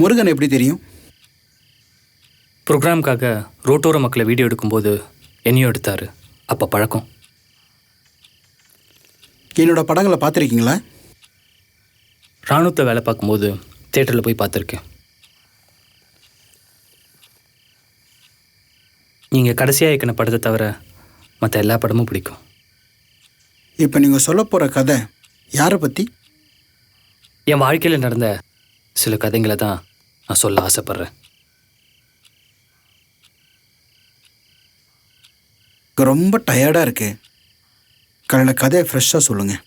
முருகன் எப்படி தெரியும்? ப்ரோக்ராம்காக ரோட்டோர மக்களை வீடியோ எடுக்கும்போது என்னையும் எடுத்தார். அப்போ பழக்கம். என்னோட படங்களை பார்த்துருக்கீங்களா? இராணுவத்தை வேலை பார்க்கும்போது தியேட்டரில் போய் பார்த்துருக்கேன். நீங்கள் கடைசியாக இயக்கின படத்தை தவிர மற்ற எல்லா படமும் பிடிக்கும். இப்போ நீங்கள் சொல்ல போகிற கதை யாரை பற்றி? என் வாழ்க்கையில் நடந்த சில கதைங்களை தான் நான் சொல்ல ஆசைப்பட்றேன். ரொம்ப டயர்டாக இருக்கு. காலையில் கதையை ஃப்ரெஷ்ஷாக சொல்லுங்கள்.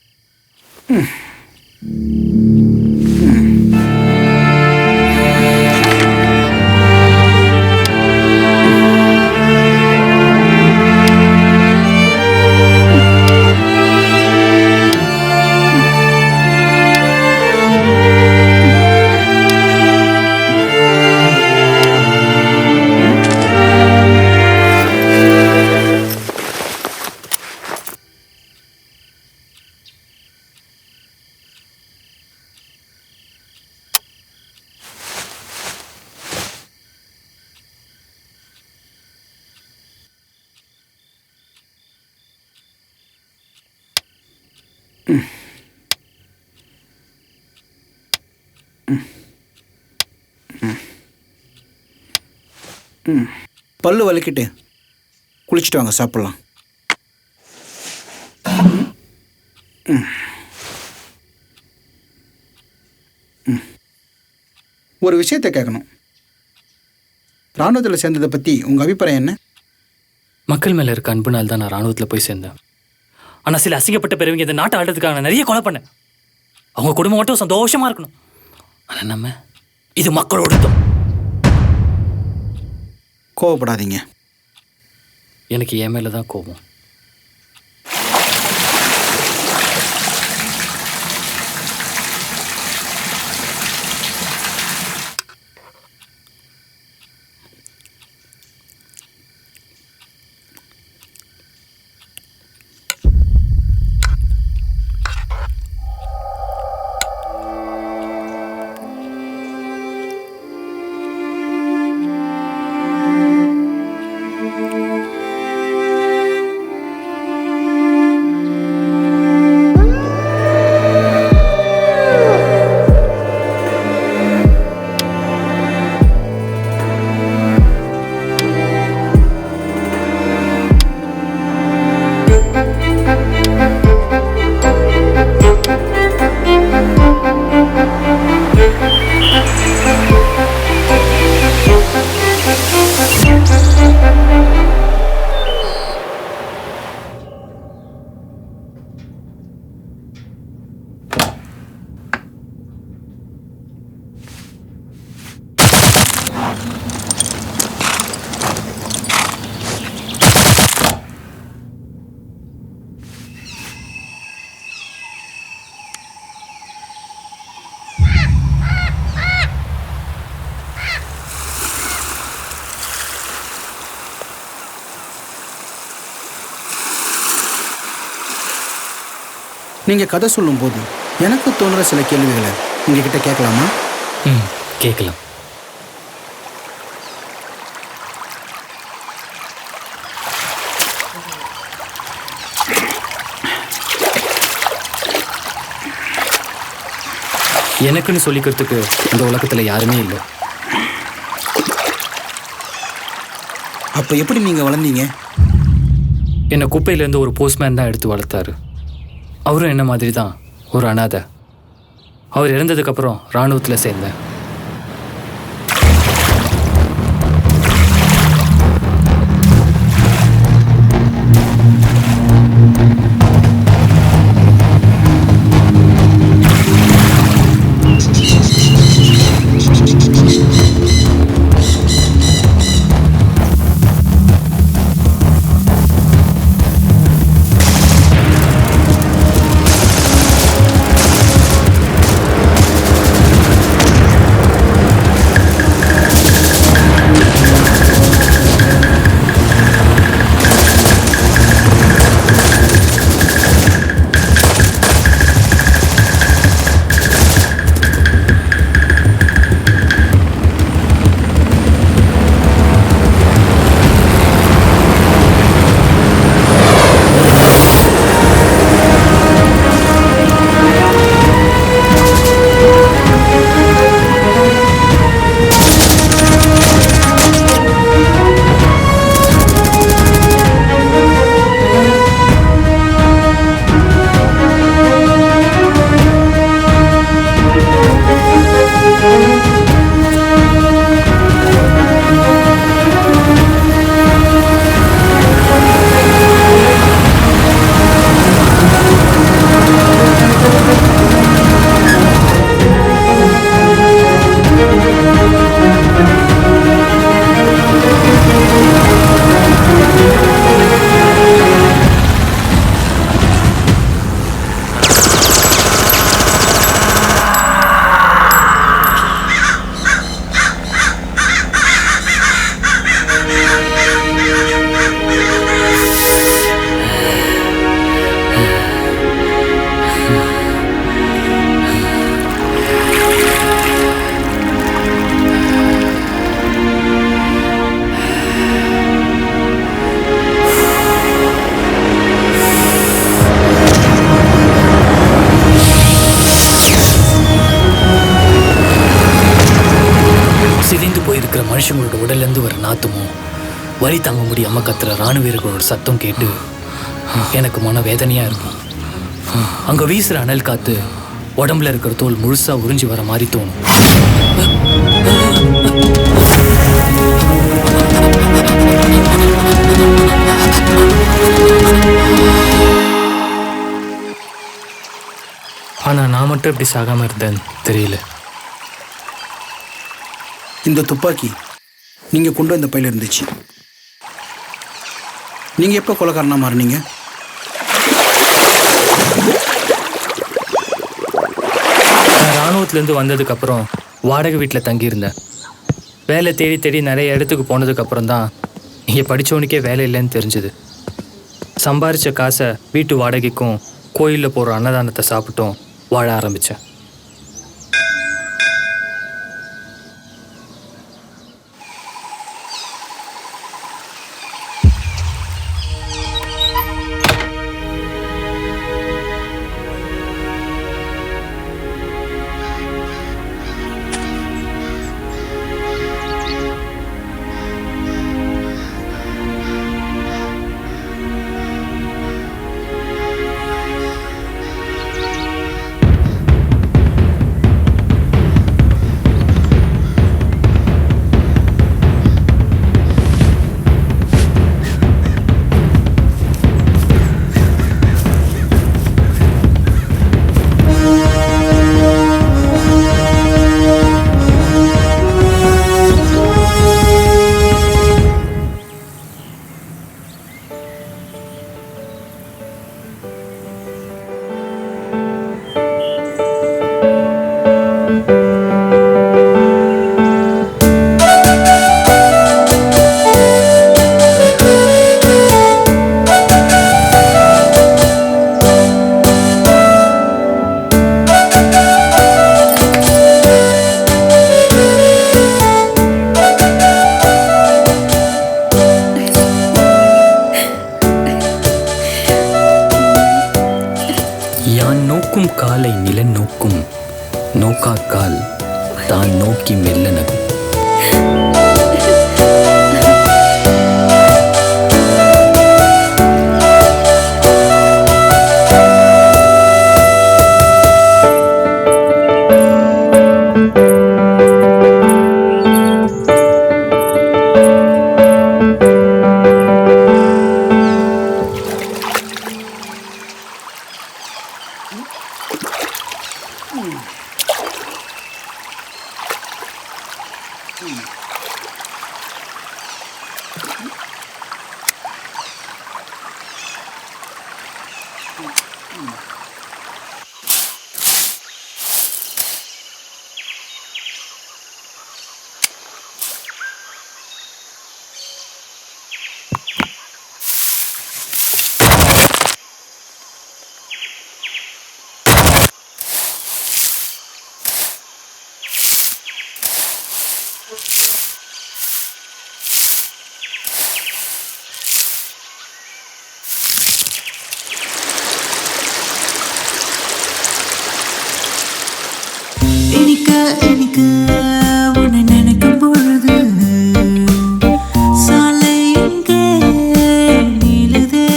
பல்லு வலிக்கிட்டு குளிச்சுட்டு வாங்க, சாப்பிட்லாம். ஒரு விஷயத்தை கேட்கணும். இராணுவத்தில் சேர்ந்ததை பற்றி உங்கள் அபிப்பிராயம் என்ன? மக்கள் மேலே இருக்க அன்புனால தான் நான் ராணுவத்தில் போய் சேர்ந்தேன். ஆனால் சில அசிங்கப்பட்ட பிறவிங்க இந்த நாட்டை ஆடுறதுக்காக நான் நிறைய கொலை பண்ணேன். அவங்க குடும்பம் மட்டும் சந்தோஷமாக இருக்கணும். ஆனால் நம்ம இது மக்களோட தான். கோவப்படாதீங்க. எனக்கு என் மேலே தான் கோபம். நீங்கள் கதை சொல்லும்போது எனக்கு தோணுற சில கேள்விகளை உங்ககிட்ட கேட்கலாமா? கேட்கலாம். எனக்குன்னு சொல்லிக்கிறதுக்கு இந்த உலகத்தில் யாருமே இல்லை. அப்போ எப்படி நீங்கள் வளர்ந்தீங்க? என்னை குப்பையிலேருந்து ஒரு போஸ்ட்மேன் தான் எடுத்து வளர்த்தாரு. அவரும் என்ன மாதிரி தான் ஒரு அனாதை. அவர் இறந்ததுக்கப்புறம் இராணுவத்தில் சேர்ந்தேன். வலி தாங்க முடியாமல் கத்துற ராணுவ வீரர்களோட சத்தம் கேட்டு எனக்கு மன வேதனையாக இருக்கும். அங்கே வீசுகிற அனல் காற்று உடம்புல இருக்கிற தோல் முழுசாக உறிஞ்சி வர மாதிரி தோணும். ஆனால் நான் மட்டும் எப்படி சாகாமல் இருந்தேன்னு தெரியல. இந்த துப்பாக்கி நீங்கள் கொண்டு வந்த பையில இருந்துச்சு. நீங்கள் எப்போ கொலைக்காரனா மாறினீங்க? நான் இராணுவத்துலேருந்து வந்ததுக்கப்புறம் வாடகை வீட்டில் தங்கியிருந்தேன். வேலை தேடி தேடி நிறைய இடத்துக்கு போனதுக்கப்புறம் தான் இங்கே படித்தவனுக்கே வேலை இல்லைன்னு தெரிஞ்சுது. சம்பாரித்த காசை வீட்டு வாடகைக்கும் கோயிலில் போகிற அன்னதானத்தை சாப்பிட்டும் வாழ ஆரம்பித்தேன். நோக்கும் காலை நில நோக்கும் நோக்காக்கால் தான் நோக்கி மெல்ல நகும். எனக்கு உன்னை நினைக்கும் பொழுது சாலை எங்கே நீளுதே,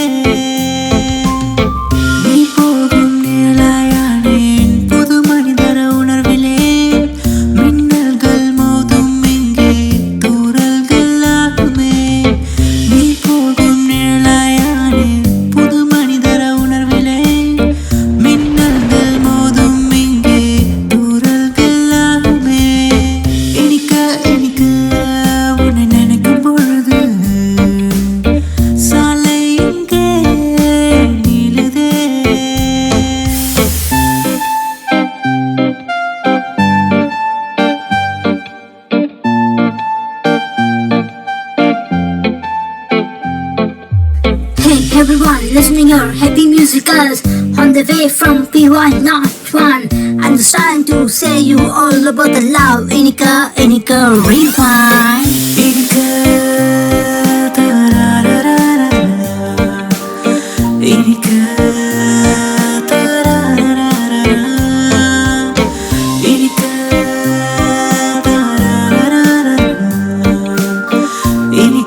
நீ போகும் நிழலாயானேன் புது மனிதர உணர்விலே, மின்னல்கள் மோதும் இங்கே தூறல்கள் ஆகுமே, நீ போகும் நிழலாயானேன் புது மனிதர உணர்விலே, மின்னல்கள் மோதும் இங்கே தூறல்கள் ஆகுமே. எனக்கு உன்னை நினைக்கும் பொழுது சாலை எங்கே நீளுதே. Hey everyone, listening your happy musicals on the way from PY not one. I'm just trying to say you all about the love. Enika, rewind. எனக்கு தரரரரரரர, எனக்கு தரரரரரர, எனக்கு தரரரரரர, எனக்கு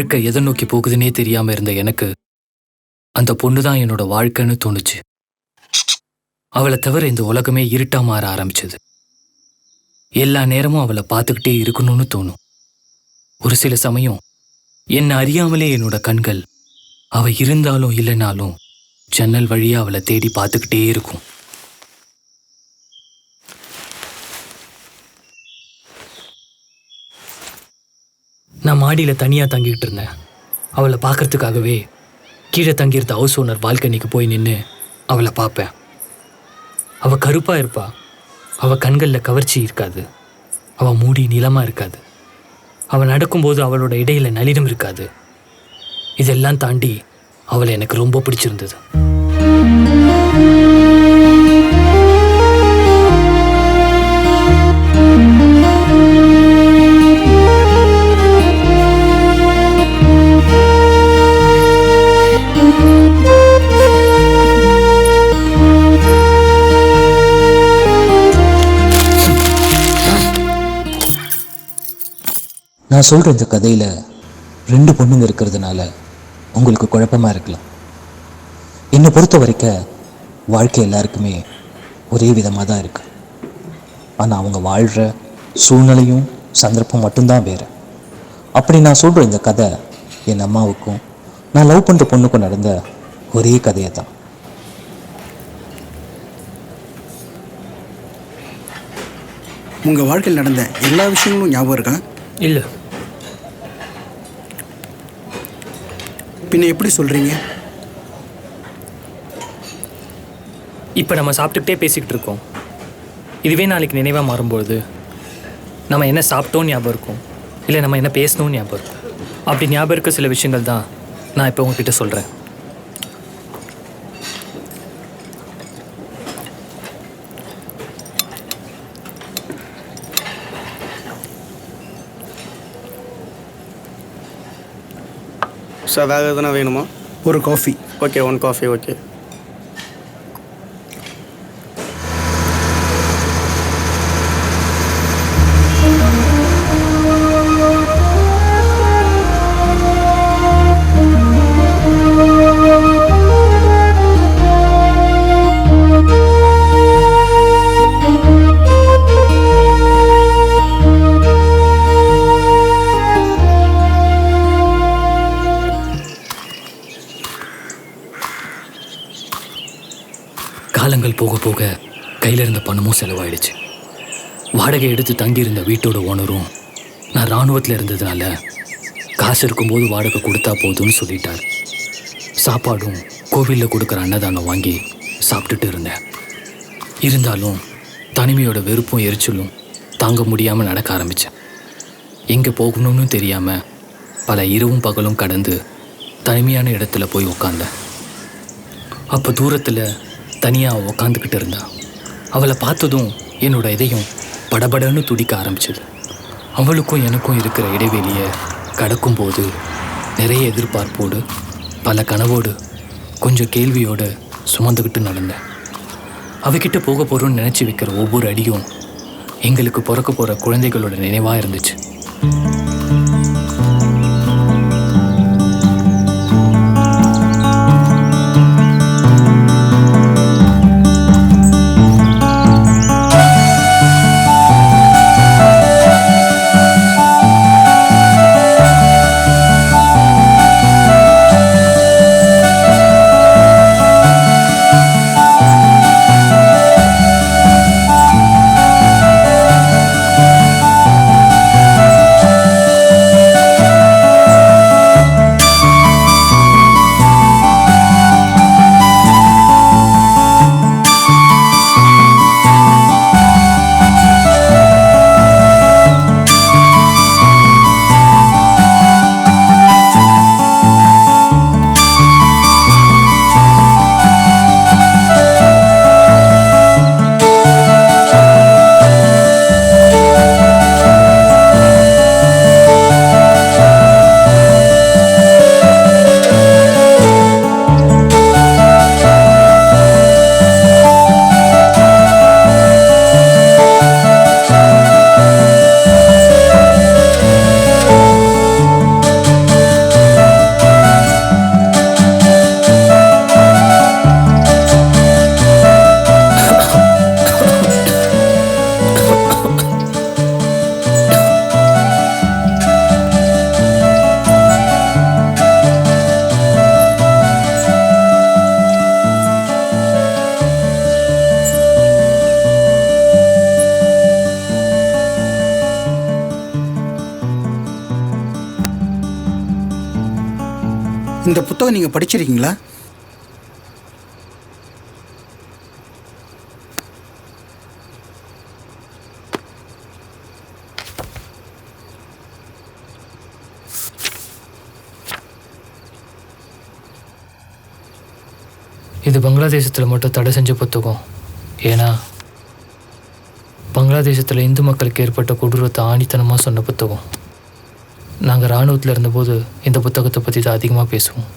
வாழ்க்கை எதை நோக்கி போகுதுன்னே தெரியாம இருந்த எனக்கு அந்த பொண்ணு தான் என்னோட வாழ்க்கைன்னு தோணுச்சு. அவளை தவிர இந்த உலகமே இருட்டா மாற ஆரம்பிச்சது. எல்லா நேரமும் அவளை பார்த்துக்கிட்டே இருக்கணும்னு தோணும். ஒரு சில சமயம் என்னை அறியாமலே என்னோட கண்கள் அவ இருந்தாலும் இல்லைனாலும் ஜன்னல் வழியா அவளை தேடி பார்த்துக்கிட்டே இருக்கும். நான் மாடியில தனியா தங்கிட்டு இருந்தேன். அவளை பார்க்கறதுக்காகவே கீழே தங்கியிருந்த ஹவுஸ் ஓனர் பால்கனிக்கு போய் நின்று அவளை பார்ப்பேன். அவ கருப்பா இருப்பா. அவ கண்களில் கவர்ச்சி இருக்காது. அவ மூடி நிலமா இருக்காது. அவ நடக்கும்போது அவளோட இடையில நளினம் இருக்காது. இதெல்லாம் தாண்டி அவளை எனக்கு ரொம்ப பிடிச்சிருந்தது. நான் சொல்கிற இந்த கதையில் 2 பொண்ணுங்க இருக்கிறதுனால உங்களுக்கு குழப்பமாக இருக்கலாம். என்னை பொறுத்த வரைக்கும் வாழ்க்கை எல்லாருக்குமே ஒரே விதமாக தான் இருக்கு. ஆனால் அவங்க வாழ்கிற சூழ்நிலையும் சந்தர்ப்பம் மட்டும்தான் வேறு. அப்படி நான் சொல்கிற இந்த கதை என் அம்மாவுக்கும் நான் லவ் பண்ணுற பொண்ணுக்கும் நடந்த ஒரே கதையை தான். உங்கள் வாழ்க்கையில் நடந்த எல்லா விஷயங்களும் ஞாபகம் இருக்கா? இல்லை. பின்ன எப்படி சொல்கிறீங்க? இப்போ நம்ம சாப்பிட்டுக்கிட்டே பேசிக்கிட்டு இருக்கோம். இதுவே நாளைக்கு நினைவாக மாறும்பொழுது நம்ம என்ன சாப்பிட்டோன்னு ஞாபகம் இருக்கும், இல்லை நம்ம என்ன பேசணும்னு ஞாபகம் இருக்கும். அப்படி ஞாபகம் இருக்க சில விஷயங்கள் தான் நான் இப்போ உங்ககிட்ட சொல்கிறேன். சார் வேறு எதுனா வேணுமா? ஒரு காஃபி. Okay, 1 coffee. ஓகே. காலங்கள் போக போக கையில் இருந்த பணமும் செலவாயிடுச்சு. வாடகை எடுத்து தங்கியிருந்த வீட்டோட ஓனரும் நான் இராணுவத்தில் இருந்ததுனால காசு இருக்கும்போது வாடகை கொடுத்தா போதும்னு சொல்லிட்டார். சாப்பாடும் கோவிலில் கொடுக்குற அன்னதானம் வாங்கி சாப்பிட்டுட்டு இருந்தேன். இருந்தாலும் தனிமையோட வெறுப்பும் எரிச்சலும் தாங்க முடியாமல் நடக்க ஆரம்பித்தேன். எங்கே போகணும்னு தெரியாமல் பல இரவும் பகலும் கடந்து தனிமையான இடத்துல போய் உக்காந்தேன். அப்போ தூரத்தில் தனியாக உக்காந்துக்கிட்டு இருந்தா. அவளை பார்த்ததும் என்னோட இதயம் படபடன்னு துடிக்க ஆரம்பிச்சது. அவளுக்கும் எனக்கும் இருக்கிற இடைவெளியை கடக்கும்போது நிறைய எதிர்பார்ப்போடு, பல கனவோடு, கொஞ்சம் கேள்வியோடு சுமந்துக்கிட்டு நடந்தேன். அவகிட்ட போக போகிறோன்னு நினச்சி வைக்கிற ஒவ்வொரு அடியும் எங்களுக்கு பிறக்க போகிற குழந்தைகளோட நினைவாக இருந்துச்சு. இந்த புத்தகம் நீங்கள் படிச்சிருக்கீங்களா? இது பங்களாதேசத்தில் மட்டும் தடை செஞ்ச புத்தகம். ஏன்னா பங்களாதேசத்தில் இந்து மக்களுக்கு ஏற்பட்ட கொடூரத்தை ஆணித்தனமாக சொன்ன புத்தகம். நாங்கள் இராணுவத்தில் இருந்தபோது இந்த புத்தகத்தை பற்றி தான் அதிகமாக பேசுவோம்.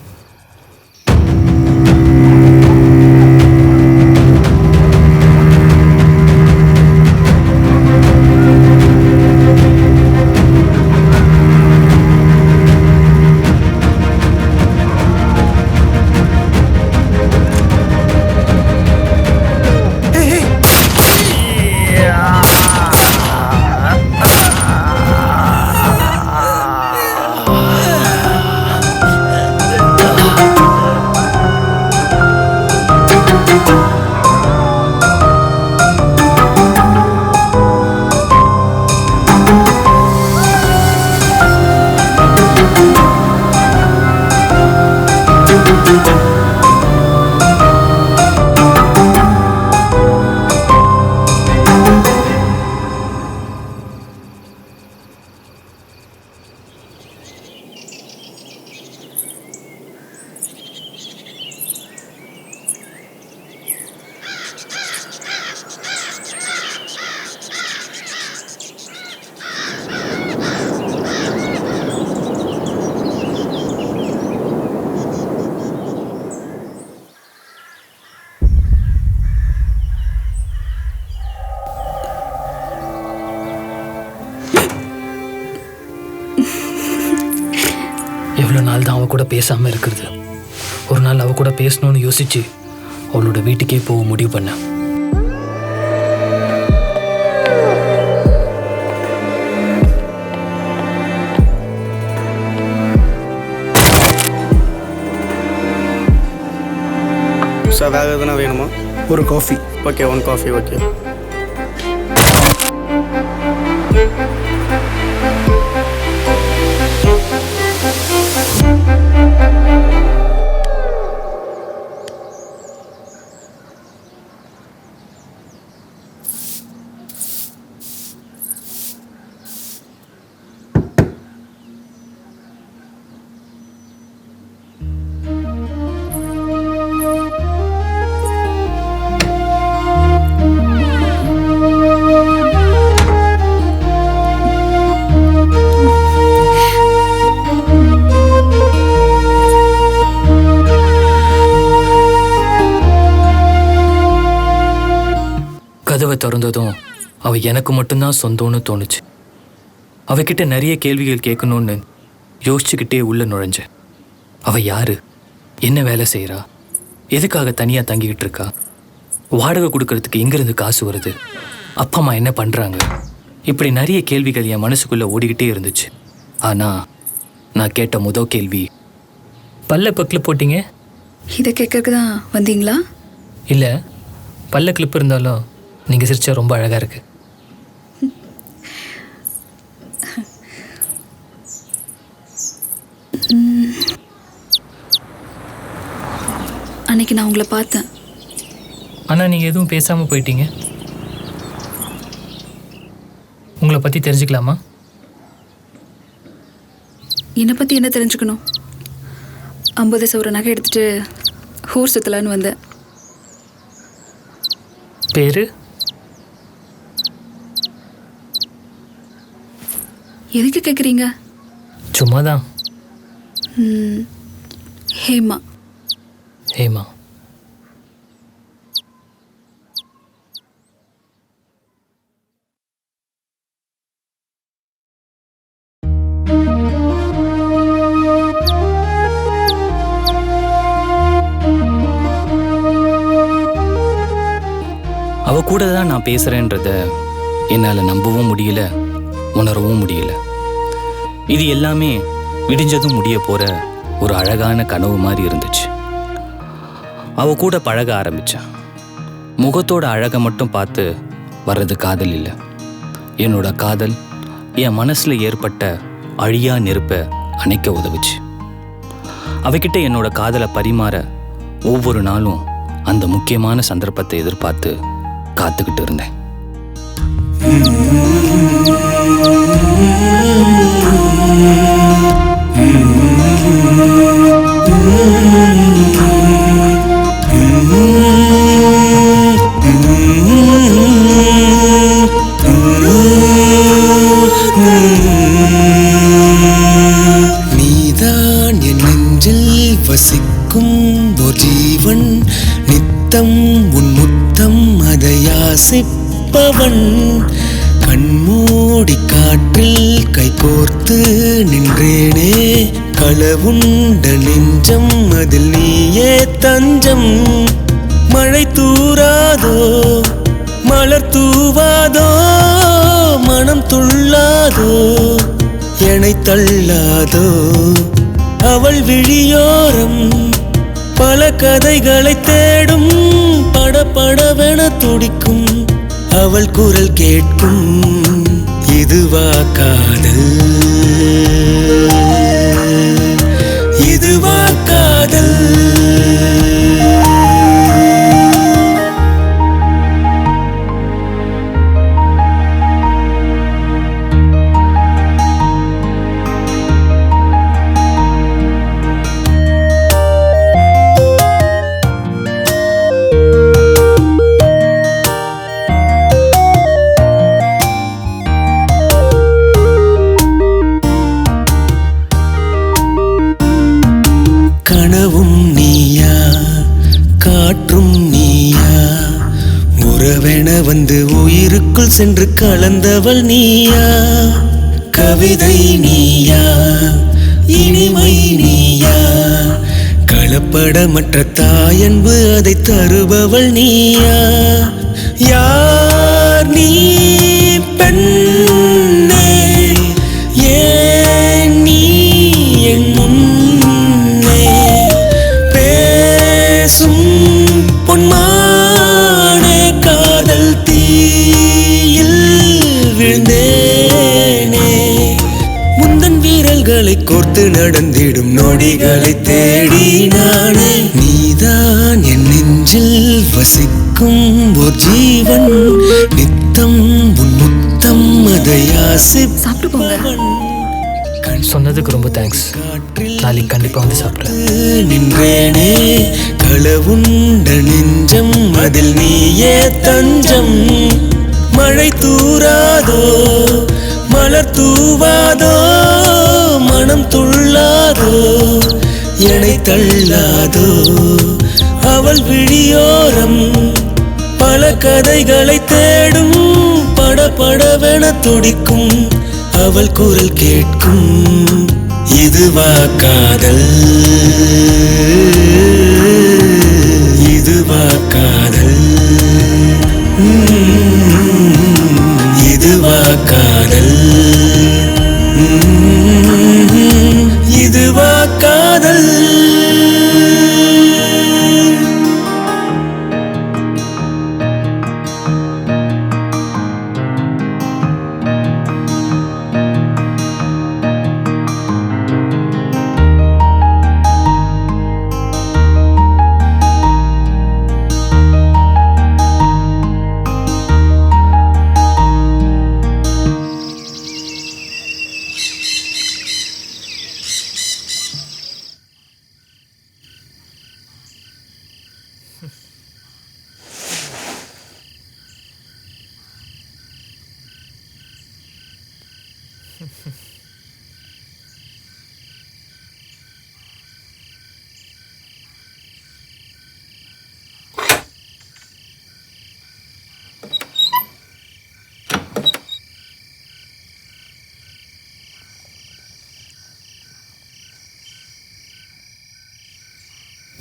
எவ்வளோ நாள் தான் அவ கூட பேசாமல் இருக்கிறது. ஒரு நாள் அவ கூட பேசணும்னு யோசிச்சு அவளோட வீட்டுக்கே போக முடிவு பண்ணேன். சார் வேறு எதுனா வேணுமா? ஒரு காஃபி. Okay, 1 coffee okay. கதவை திறந்ததும் அவள் எனக்கு மட்டும்தான் சொந்தம்னு தோணுச்சு. அவகிட்ட நிறைய கேள்விகள் கேட்கணும்னு யோசிச்சுக்கிட்டே உள்ள நுழைஞ்சேன். அவள் யாரு, என்ன வேலை செய்கிறா, எதுக்காக தனியாக தங்கிக்கிட்டு இருக்கா, வாடகை கொடுக்கறதுக்கு எங்கேருந்து காசு வருது, அப்பா அம்மா என்ன பண்ணுறாங்க, இப்படி நிறைய கேள்விகள் என் மனசுக்குள்ளே ஓடிக்கிட்டே இருந்துச்சு. ஆனால் நான் கேட்ட முதல் கேள்வி, பல்ல பக்கில் போட்டிங்க? இதை கேட்கறதுக்கு தான் வந்தீங்களா? இல்லை, பல்ல கிளிப் இருந்தாலும் நீங்கள் சிரிச்சா ரொம்ப அழகாக இருக்கு. அன்னைக்கு நான் உங்களை பார்த்தேன். ஆனால் நீங்கள் எதுவும் பேசாமல் போயிட்டீங்க. உங்களை பற்றி தெரிஞ்சுக்கலாமா? என்னை பற்றி என்ன தெரிஞ்சுக்கணும்? 50 சவர நகை எடுத்துட்டு ஊர் சுற்றலான்னு வந்தேன். பேர்? எதுக்கு கேட்குறீங்க? சும்மாதான். ஹேமா. ஹேமா. அவ கூட தான் நான் பேசுகிறேன்றத என்னால் நம்பவும் முடியல, உணரவும் முடியல. இது எல்லாமே விடிஞ்சதும் முடிய போகிற ஒரு அழகான கனவு மாதிரி இருந்துச்சு. அவ கூட பழக ஆரம்பித்தேன். முகத்தோட அழகை மட்டும் பார்த்து வர்றது காதல் இல்லை. என்னோட காதல் என் மனசில் ஏற்பட்ட அழியா நெருப்பை அணைக்க உதவுச்சு. அவகிட்ட என்னோட காதலை பரிமாற ஒவ்வொரு நாளும் அந்த முக்கியமான சந்தர்ப்பத்தை எதிர்பார்த்து காத்துக்கிட்டு இருந்தேன். நீதான் என் நெஞ்சில் வசிக்கும் ஒரு ஜீவன், நித்தம் உன் முத்தம் அதை யாசிப்பவன். கண்மூடி காற்றில் கைகோர்த்து நின்றேனே, களவுண்ட நெஞ்சம் அதில் நீயே தஞ்சம். மழை தூராதோ மலர் தூவாதோ, மனம் துள்ளாதோ என்னை தள்ளாதோ. அவள் விழியோரம் பல கதைகளை தேடும், படபடவென துடிக்கும் அவள் குரல் கேட்கும். இதுவா காதல், இதுவா காதல். கனவும் நீயா காற்றும் நீயா, உறவென வந்து உயிருக்குள் சென்று கலந்தவள் நீயா. கவிதை நீயா இனிமை நீயா, கலப்படமற்ற தாயன்பு அதை தருபவள் நீயா. யார் நீ பெண்ணே, ஏன் நீ என் முன்னே பேசும் பொன்மானே. காதல் தீயில் விழுந்தேனே, முந்தன் வீரல்களை கோர்த்து நடந்திடும் நொடிகளை தேடி நானே. நீதான் என் நெஞ்சில் வசிக்கும் ஒரு ஜீவன், நித்தம் உன் முத்தம் அதை சாப்பிட்டு போங்க. யாசிப்பவன். சொன்னதுக்கு ரொம்ப தேங்க்ஸ். நாளைக்கு கண்டிப்பா வந்து சாப்பிட்றேன். நின்றேனே, களவுண்ட நெஞ்சம் அதில் நீயே தஞ்சம். மழை தூராதோ மலர் தூவாதோ, மனம் துள்ளாதோ என்னை தள்ளாதோ. அவள் விழியோரம் பல கதைகளை தேடும், படபடவென துடிக்கும் அவள் குரல் கேட்கும். இதுவா காதல், இதுவா காதல், இதுவா காதல், இதுவா காதல்.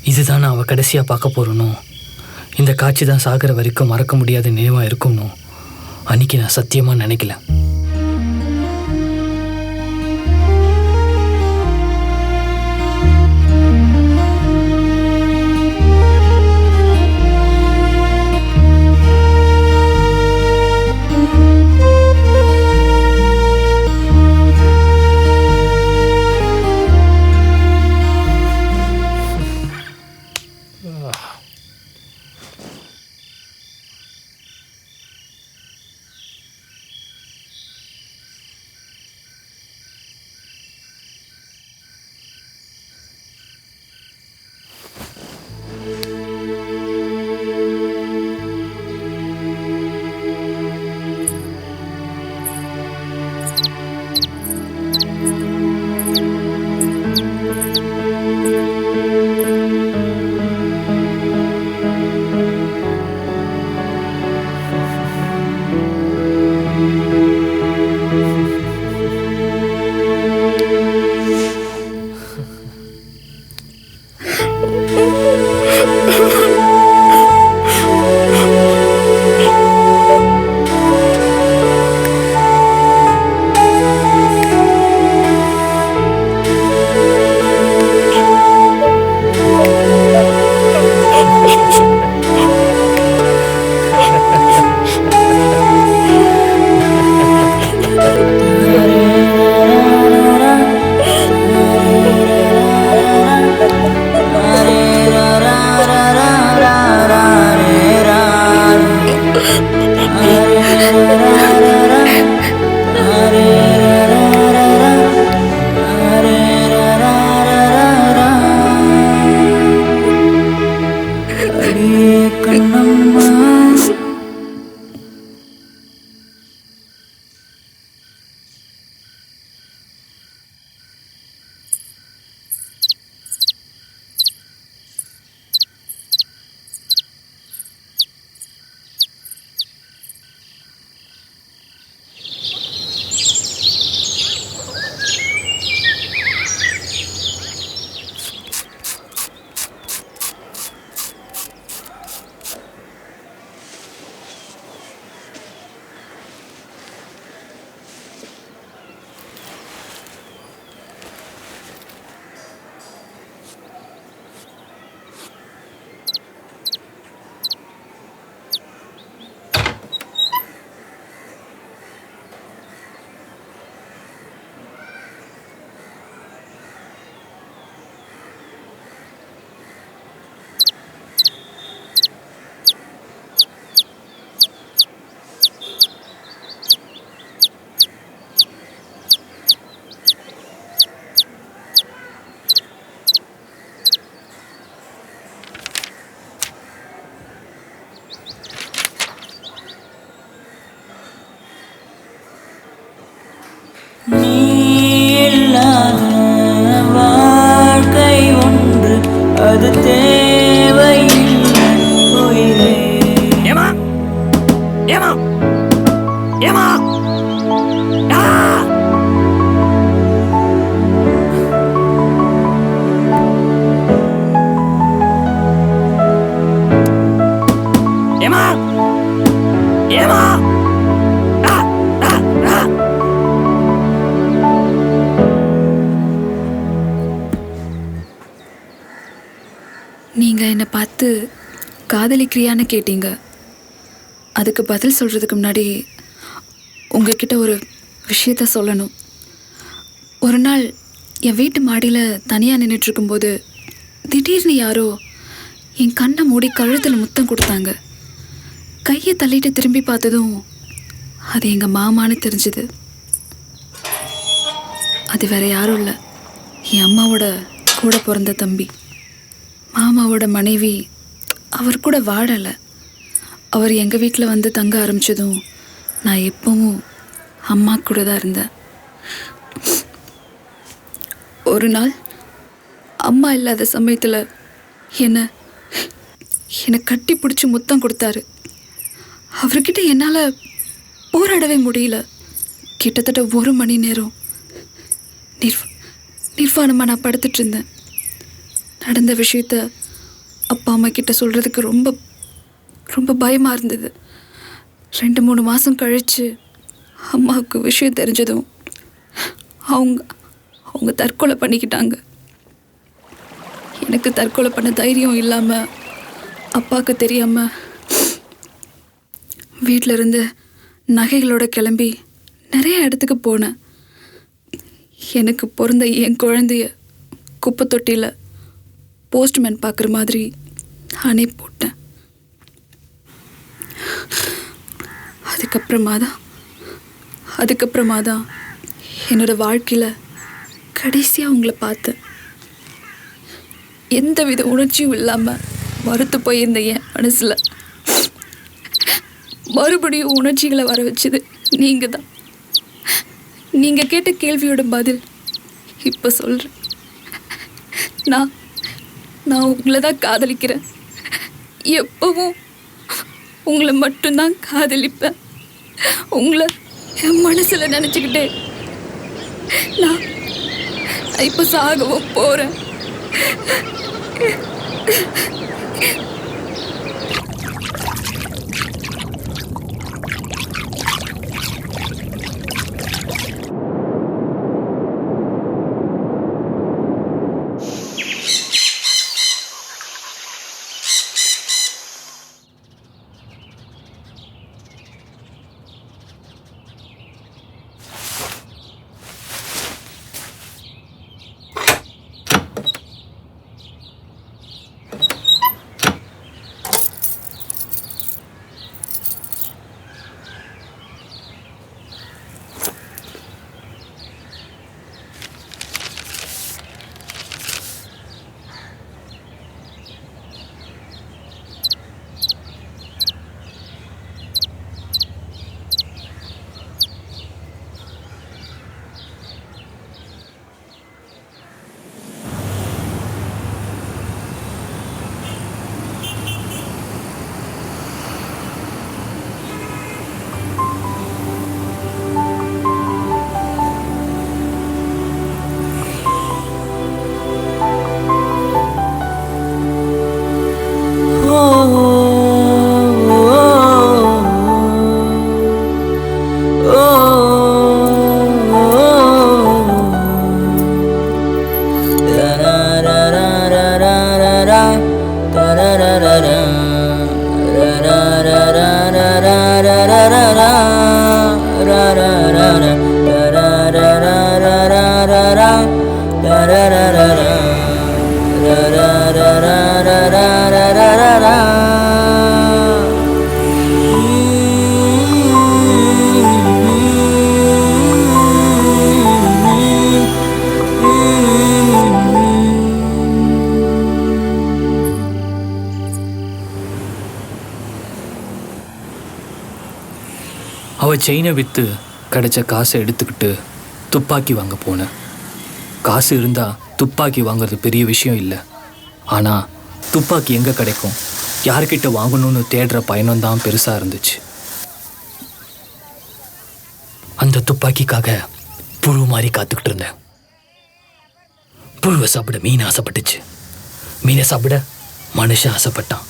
இதுதான் நான் அவள் கடைசியாக பார்க்க போகிறனோ, இந்த காட்சி தான் சாகிற வரைக்கும் மறக்க முடியாத நினைவாக இருக்கும்னோ அன்றைக்கி நான் சத்தியமாக நினைக்கல. கண்ணம்மா நீ இல்லாத வாழ்க்கை ஒன்று அது தேவையில்லை உயிரே. ஏமா ஏமா ஏமா ஆ! ஏமா ஏமா ஆ! ஆ! ஆ! நீங்க என்னை பார்த்து காதலிக்கிறியான்னு கேட்டீங்க. அதுக்கு பதில் சொல்றதுக்கு முன்னாடி உங்ககிட்ட ஒரு விஷயத்த சொல்லணும். ஒரு நாள் என் வீட்டு மாடியில் தனியாக நின்றுட்டு இருக்கும்போது திடீர்னு யாரோ என் கண்ணை மூடி கழுத்தில் முத்தம் கொடுத்தாங்க. கையை தள்ளிட்டு திரும்பி பார்த்ததும் அது எங்கள் மாமான்னு தெரிஞ்சுது. அது வேற யாரும் இல்லை, என் அம்மாவோட கூட பிறந்த தம்பி. மாமாவோட மனைவி அவர் கூட வாழலை. அவர் எங்கள் வீட்டில் வந்து தங்க ஆரம்பித்ததும் நான் எப்பவும் அம்மா கூட தான் இருந்தேன். ஒரு நாள் அம்மா இல்லாத சமயத்தில் என்னை கட்டி பிடிச்சி முத்தம் கொடுத்தாரு. அவர்கிட்ட என்னால் போராடவே முடியல. கிட்டத்தட்ட 1 மணி நேரம் நிர்வாணமாக நான் படுத்துட்டு இருந்தேன். நடந்த விஷயத்த அப்பா அம்மா கிட்ட சொல்கிறதுக்கு ரொம்ப ரொம்ப பயமாக இருந்தது. 2-3 மாதம் கழித்து அம்மாவுக்கு விஷயம் தெரிஞ்சதும் அவங்க தற்கொலை பண்ணிக்கிட்டாங்க. எனக்கு தற்கொலை பண்ண தைரியம் இல்லாமல் அப்பாவுக்கு தெரியாமல் வீட்டில் இருந்து நகைகளோட கிளம்பி நிறைய இடத்துக்கு போனேன். எனக்கு பிறந்த என் குழந்தைய குப்பை தொட்டியில் போஸ்ட்மேன் பார்க்குற மாதிரி நானே போட்டேன். அதுக்கப்புறமா தான் என்னோட வாழ்க்கையில் கடைசியாக உங்களை பார்த்தேன். எந்த வித உணர்ச்சியும் இல்லாமல் மறுத்து போயிருந்த என் மனசில் மறுபடியும் உணர்ச்சிகளை வர வச்சது நீங்கள் தான். நீங்கள் கேட்ட கேள்வியோட பதில் இப்போ சொல்கிறேன். நான் உங்களை தான் காதலிக்கிறேன். எப்பவும் உங்களை மட்டும்தான் காதலிப்பேன். உங்களை என் மனசில் நினச்சிக்கிட்டே நான் இப்போ சாகவும் போகிறேன். அவள் செயினை விற்று கிடைச்ச காசை எடுத்துக்கிட்டு துப்பாக்கி வாங்க போனேன். காசு இருந்தால் துப்பாக்கி வாங்குறது பெரிய விஷயம் இல்லை. ஆனால் துப்பாக்கி எங்கே கிடைக்கும், யார்கிட்ட வாங்கணும்னு தேடுற பயணம்தான் பெருசாக இருந்துச்சு. அந்த துப்பாக்கிக்காக புழு மாதிரி காத்துக்கிட்டு இருந்தேன். புழுவை சாப்பிட மீன் ஆசைப்பட்டுச்சு, மீனை சாப்பிட மனுஷன் ஆசைப்பட்டான்.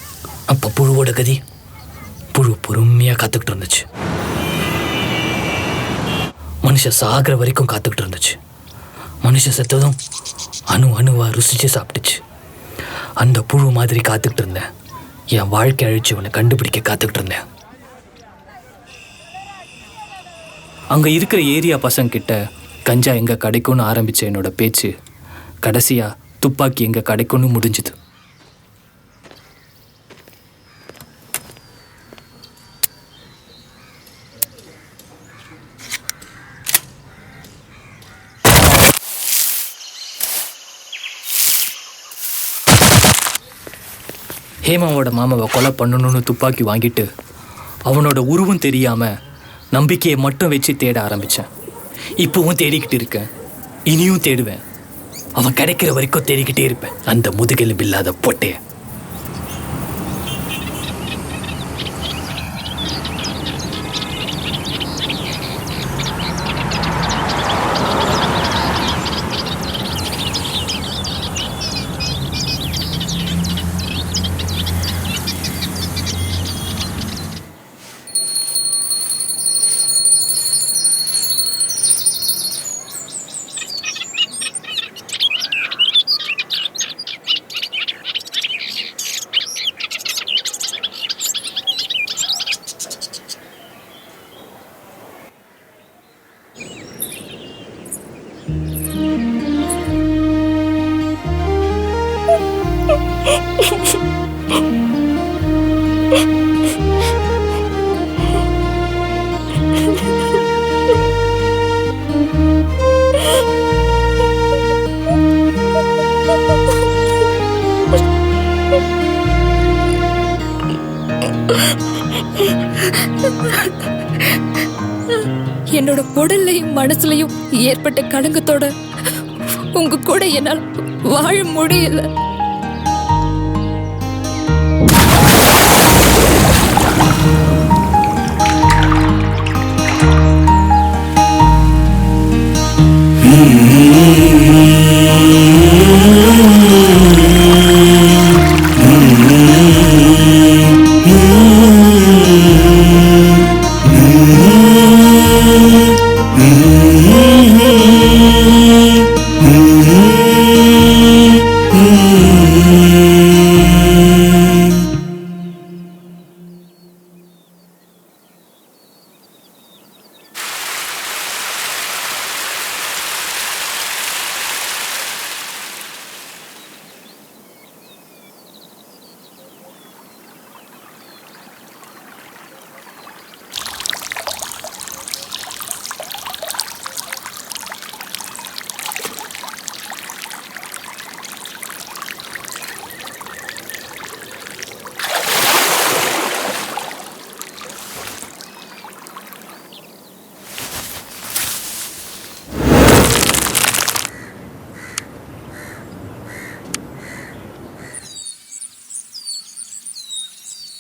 அப்போ புழுவோட கதி, புழு பொறுமையாக காத்துக்கிட்டு இருந்துச்சு. மனுஷன் சாகிற வரைக்கும் காத்துக்கிட்டு இருந்துச்சு. மனுஷன் செத்ததும் அணுவாக ருசிச்சு சாப்பிட்டுச்சு. அந்த புழு மாதிரி காத்துக்கிட்டு இருந்தேன். என் வாழ்க்கை அழிச்சவனை கண்டுபிடிக்க காத்துக்கிட்டு இருந்தேன். அங்கே இருக்கிற ஏரியா பசங்கிட்ட கஞ்சா எங்கே கிடைக்கும்னு ஆரம்பித்த என்னோட பேச்சு கடைசியாக துப்பாக்கி எங்கே கிடைக்கும்னு முடிஞ்சுது. ஹேமாவோட மாமாவை கொலை பண்ணணும்னு துப்பாக்கி வாங்கிட்டு அவனோட உருவம் தெரியாமல் நம்பிக்கையை மட்டும் வச்சு தேட ஆரம்பித்தேன். இப்போவும் தேடிக்கிட்டு இருக்கேன், இனியும் தேடுவேன். அவன் கிடைக்கிற வரைக்கும் தேடிக்கிட்டே இருப்பேன், அந்த முதுகெலும்பு இல்லாத பொட்டைய. என்னோட உடல்லையும் மனசுலையும் ஏற்பட்ட களங்கத்தோட உங்க கூட என்னால் வாழ முடியல.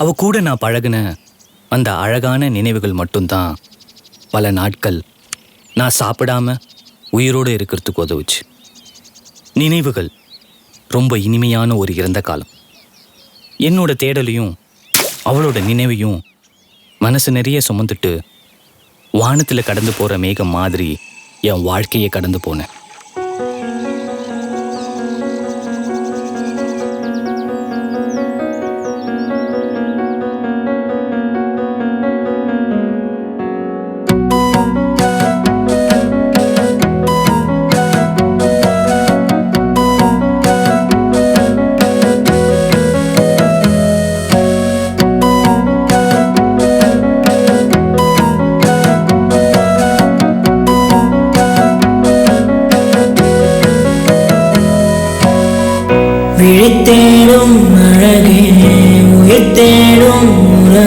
அவ கூட நான் பழகின அந்த அழகான நினைவுகள் மட்டும்தான் பல நாட்கள் நான் சாப்பிடாம உயிரோடு இருக்கிறதுக்கு உதவுச்சு. நினைவுகள் ரொம்ப இனிமையான ஒரு இறந்த காலம். என்னோட தேடலையும் அவளோட நினைவையும் மனசு நிறைய சுமந்துட்டு வானத்தில் கடந்து போகிற மேகம் மாதிரி என் வாழ்க்கையை கடந்து போனேன்.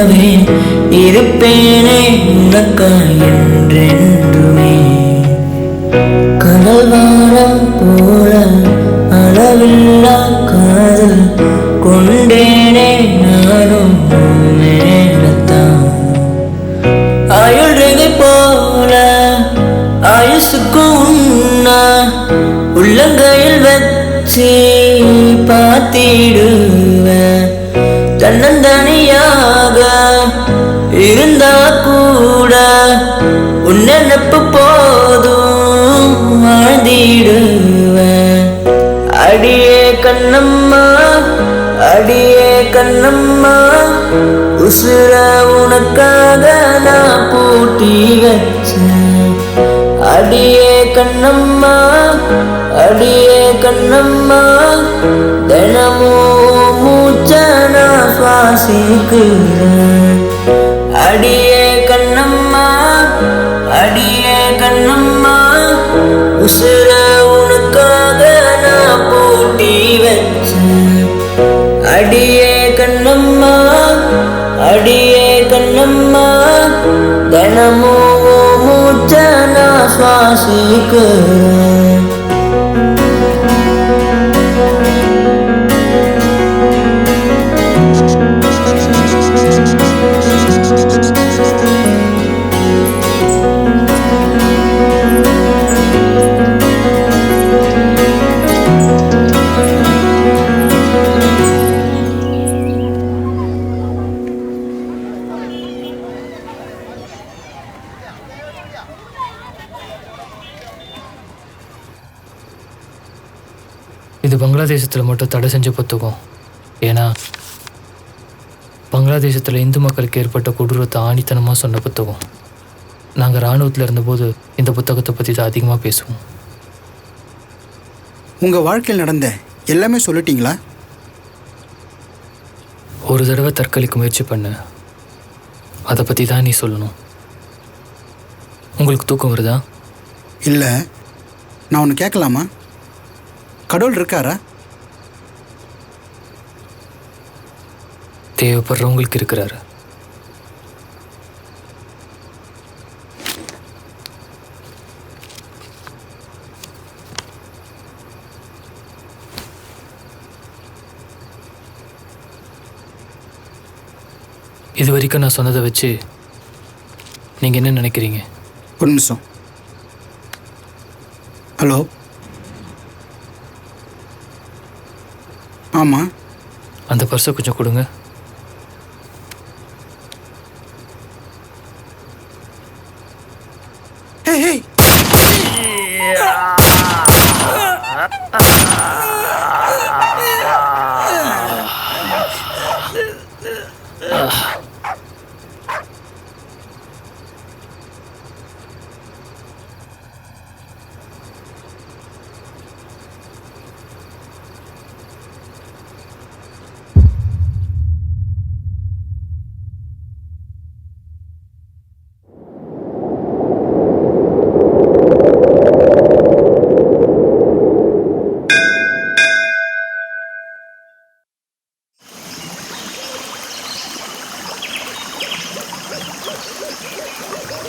போலவே இருப்பேனே உனக்காய் என்றென்றுமே. கடல் வானம் போல அளவில்லா காதல் கொண்டேனே நானும் மேலத்தான். ஆயுள் ரேகை போல ஆயுசுக்கும் உன்னா உள்ளங்கையில் வச்சு பார்த்திடுவேன். தன்னந்தனியாக இருந்தா கூட உன் நினப்பு போதும் வாழ்ந்திடுவேன். அடியே கண்ணம்மா அடியே கண்ணம்மா உசுர உனக்காக நான் பூட்டி வச்சேன். அடியே கண்ணம்மா அடியே கண்ணம்மா தினமும் மூச்ச நான் சுவாசிக்கிறேன். அடியே கண்ணம்மா அடியே கண்ணம்மா உசுர உனக்காக நான் பூட்டி வச்சேன். அடியே கண்ணம்மா அடியே கண்ணம்மா தினமும் மூச்ச நான் சுவாசிக்கிறேன். இது பங்களாதேசத்தில் மட்டும் தடை செஞ்ச புத்தகம். ஏன்னா பங்களாதேசத்தில் இந்து மக்களுக்கு ஏற்பட்ட கொடூரத்தை ஆணித்தனமாக சொன்ன புத்தகம். நாங்கள் இராணுவத்தில் இருந்தபோது இந்த புத்தகத்தை பற்றி தான் அதிகமாக பேசுவோம். உங்கள் வாழ்க்கையில் நடந்த எல்லாமே சொல்லிட்டீங்களா? ஒரு தடவை தற்கொலைக்கு முயற்சி பண்ண, அதை பற்றி தான் நீ சொல்லணும். உங்களுக்கு தூக்கம் வருதா? இல்லை, நான் ஒன்று கேட்கலாமா? கடவுள் இருக்காரா? தேவைப்படுறவங்களுக்கு இருக்கிறாரு. இது வரைக்கும் நான் சொன்னதை வச்சு நீங்கள் என்ன நினைக்கிறீங்க? ஒரு நிமிஷம். ஹலோ, ஆமாம். அந்த பர்ஸை கொஞ்சம் கொடுங்க. ஹே ஹே,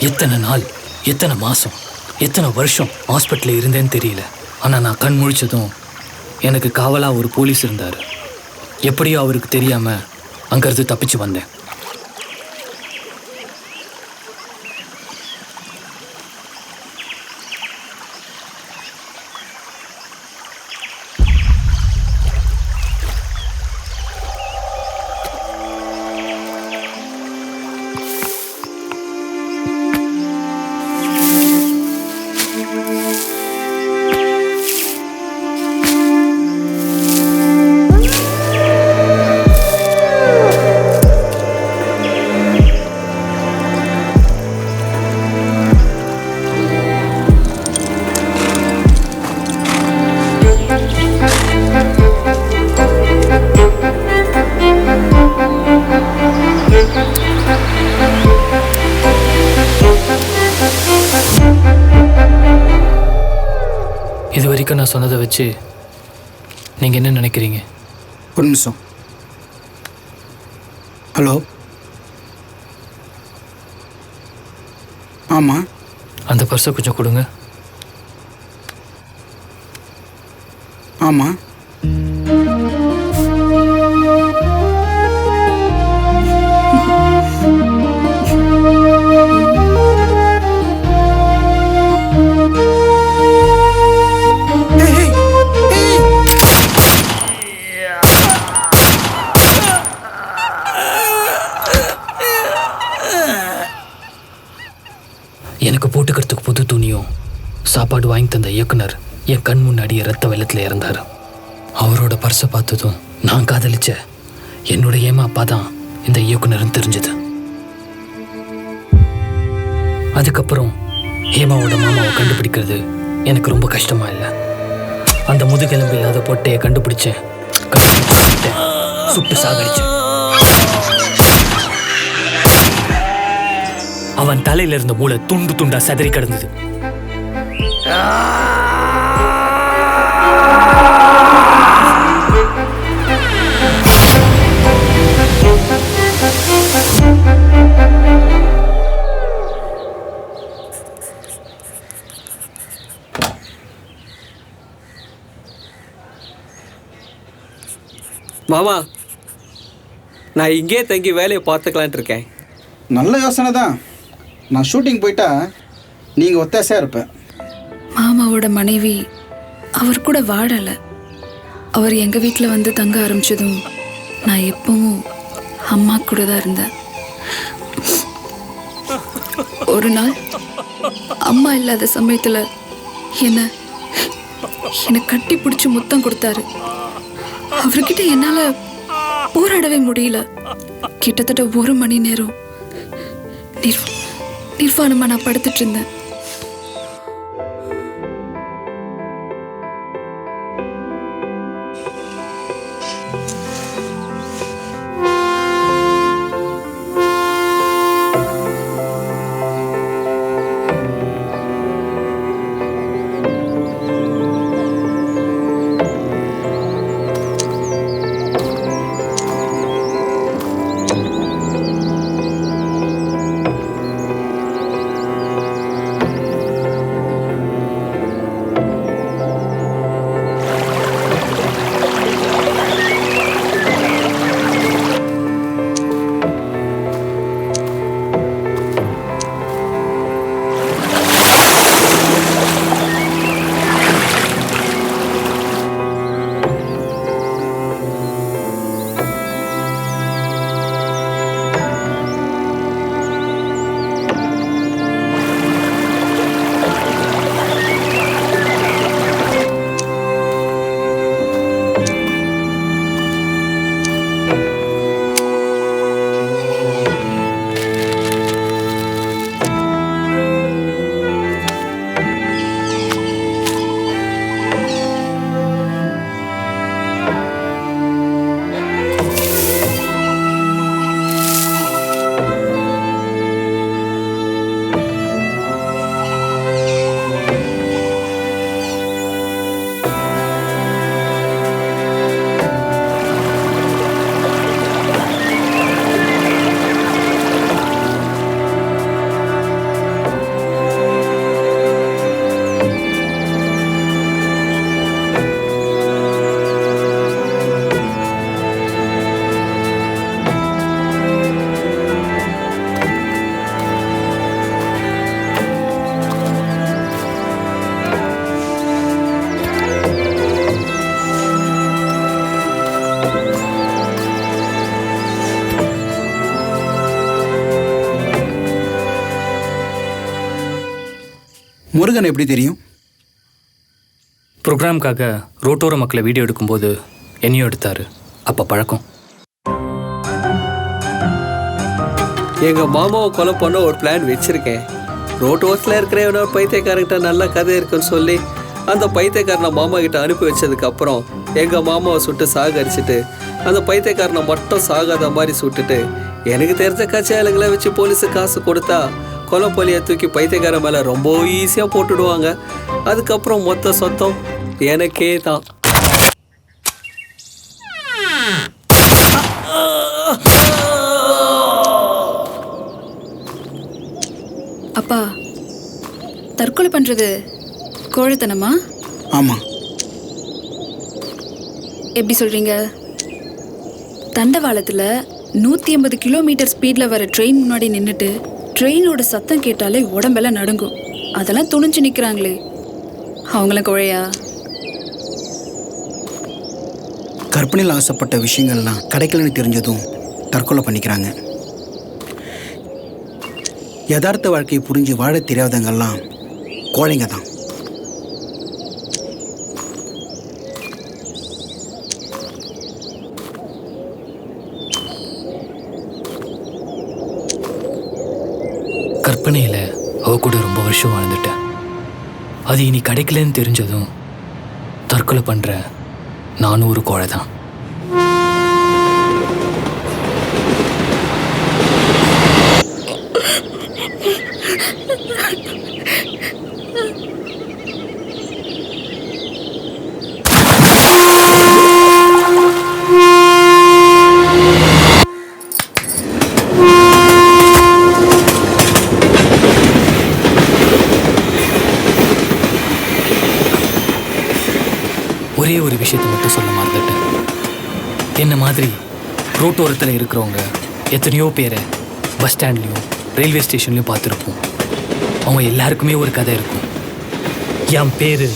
எத்தனை நாள், எத்தனை மாதம், எத்தனை வருஷம் ஹாஸ்பிட்டலில் இருந்தேன்னு தெரியல. ஆனால் நான் கண் முழிச்சதும் எனக்கு காவலாக ஒரு போலீஸ் இருந்தார். எப்படியோ அவருக்கு தெரியாமல் அங்கேருந்து தப்பிச்சு வந்தேன். இது வரைக்கும் நான் சொன்னதை வச்சு நீங்கள் என்ன நினைக்கிறீங்க? ஒரு நிமிஷம். ஹலோ, ஆமாம். அந்த பர்ஸை கொஞ்சம் கொடுங்க. ஆமாம். எனக்கு போட்டுக்கிறதுக்கு புது துணியும் சாப்பாடு வாங்கி தந்த இயக்குனர் என் கண் முன்னாடியே ரத்த வெள்ளத்தில் இறந்தார். அவரோட பர்ஸை பார்த்ததும் நான் காதலிச்ச என்னோட ஏமா அப்பா தான் இந்த இயக்குனர்னு தெரிஞ்சது. அதுக்கப்புறம் ஹேமாவோட மாமாவை கண்டுபிடிக்கிறது எனக்கு ரொம்ப கஷ்டமா இல்லை. அந்த முதுகெலும்பு இல்லாத பொட்டையை கண்டுபிடிச்சேன். சுட்டு சாகடிச்சேன். அவன் தலையில இருந்த மூளை துண்டு துண்டா சதறி கிடந்தது. மாமா, நான் இங்கே தங்கி வேலையை பார்த்துக்கலான்ட்டு இருக்கேன். நல்ல யோசனை தான். நான் ஷூட்டிங் போயிட்டா நீங்கள் ஒத்தாசையாக இருப்பேன். மாமாவோட மனைவி அவர் கூட வாழலை. அவர் எங்கள் வீட்டில் வந்து தங்க ஆரம்பித்ததும் நான் எப்பவும் அம்மா கூட தான் இருந்தேன். ஒரு நாள் அம்மா இல்லாத சமயத்தில் என்னை கட்டி பிடிச்சி முத்தம் கொடுத்தாரு. அவர்கிட்ட என்னால் போராடவே முடியல. கிட்டத்தட்ட 1 மணி நேரம் நிர்வாணமாக நான் படுத்துட்டு இருந்தேன். முருகன் எப்படி தெரியும்? ப்ரோக்ராமுக்காக ரோட்டோர மக்களை வீடியோ எடுக்கும்போது என்னையும் எடுத்தார். அப்போ பழக்கம். எங்கள் மாமாவை கொலை பண்ண ஒரு பிளான் வச்சுருக்கேன். ரோட்டோரத்தில் இருக்கிற ஒரு பைத்தியக்காரங்கிட்ட நல்ல கதை இருக்குன்னு சொல்லி அந்த பைத்தியக்காரனை மாமா கிட்ட அனுப்பி வச்சதுக்கப்புறம் எங்கள் மாமாவை சுட்டு சாகடிச்சிட்டு அந்த பைத்தியக்காரனை மட்டும் சாகாத மாதிரி சுட்டுட்டு எனக்கு தெரிஞ்ச கட்சியாளுங்களை வச்சு போலீஸு காசு கொடுத்தா கொலை பழியை தூக்கி பைத்தியக்காரன் மேலே ரொம்ப ஈஸியாக போட்டுடுவாங்க. அதுக்கப்புறம் மொத்த சொத்தம் எனக்கே தான். அப்பா, தற்கொலை பண்றது கோழைத்தனமா? ஆமாம். எப்படி சொல்றீங்க? தண்டவாளத்தில் 180 கிலோமீட்டர் ஸ்பீடில் வர ட்ரெயின் முன்னாடி நின்றுட்டு ட்ரெயினோட சத்தம் கேட்டாலே உடம்பெல்லாம் நடுங்கும். அதெல்லாம் துணிஞ்சு நிற்கிறாங்களே, அவங்களாம் கோழையா? கற்பனையில் ஆசைப்பட்ட விஷயங்கள்லாம் கிடைக்கலன்னு தெரிஞ்சதும் தற்கொலை பண்ணிக்கிறாங்க. யதார்த்த வாழ்க்கையை புரிஞ்சு வாழ தெரியாதவங்கெல்லாம் கோழைங்க தான். கற்பனையில் அவ கூட ரொம்ப வருஷம் வாழ்ந்துட்டேன். அது இனி கிடைக்கலன்னு தெரிஞ்சதும் தற்கொலை பண்ணுற நானும் ஒரு கோழை தான். ஒரே ஒரு விஷயத்தை மட்டும் சொல்ல மறந்துட்டேன். என்ன மாதிரி ரோட்டோரத்தில் இருக்கிறவங்க எத்தனையோ பேரை பஸ் ஸ்டாண்ட்லேயும் ரயில்வே ஸ்டேஷன்லையும் பார்த்துருப்போம். அவங்க எல்லாருக்குமே ஒரு கதை இருக்கும். என் பேர்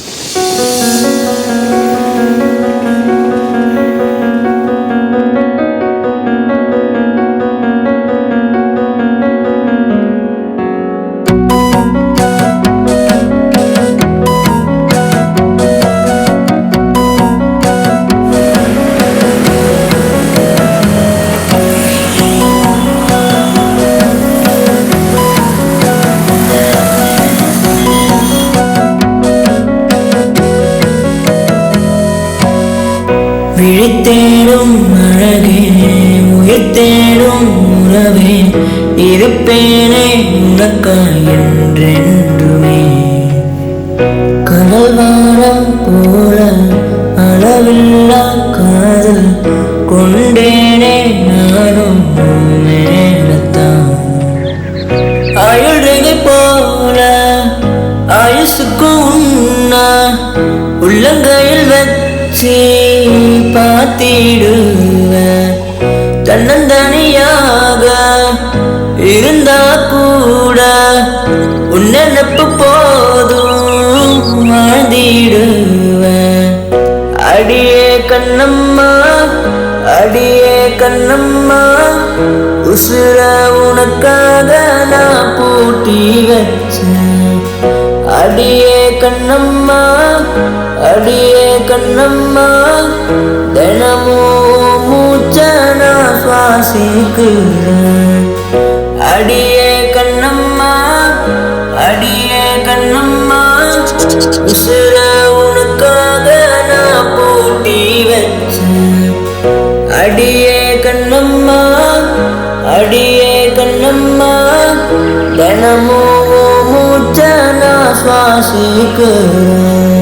விழித்தேடும் அழகே, உயிர்த்தேடும் உறவே, இருப்பேனே உனக்காய் என்றென்றுமே. கடல்வானம் போல அளவில்லா காதல் கொண்டேனே நானும் மேலத்தான். அயல்ரகை போல ஆயுசுக்கும் உண்ணா உள்ளங்கையில் வச்சு பார்த்திடுவ. தன்னந்தனியாக இருந்தா கூட உன் நினப்பு போதும் வாழ்ந்திடுவ. அடியே கண்ணம்மா, அடியே கண்ணம்மா, உசுர உனக்காக நான் பூட்டி வச்சேன். அடியே கண்ணம்மா, அடியே கண்ணம்மா, தினமும் மூச்ச நான் சுவாசிக்கிறேன். அடியே கண்ணம்மா, அடியே கண்ணம்மா, உசுர உனக்காக நான் பூட்டி வச்சேன். அடியே கண்ணம்மா, அடியே கண்ணம்மா, தினமும் மூச்ச நான் சுவாசிக்கிறேன்.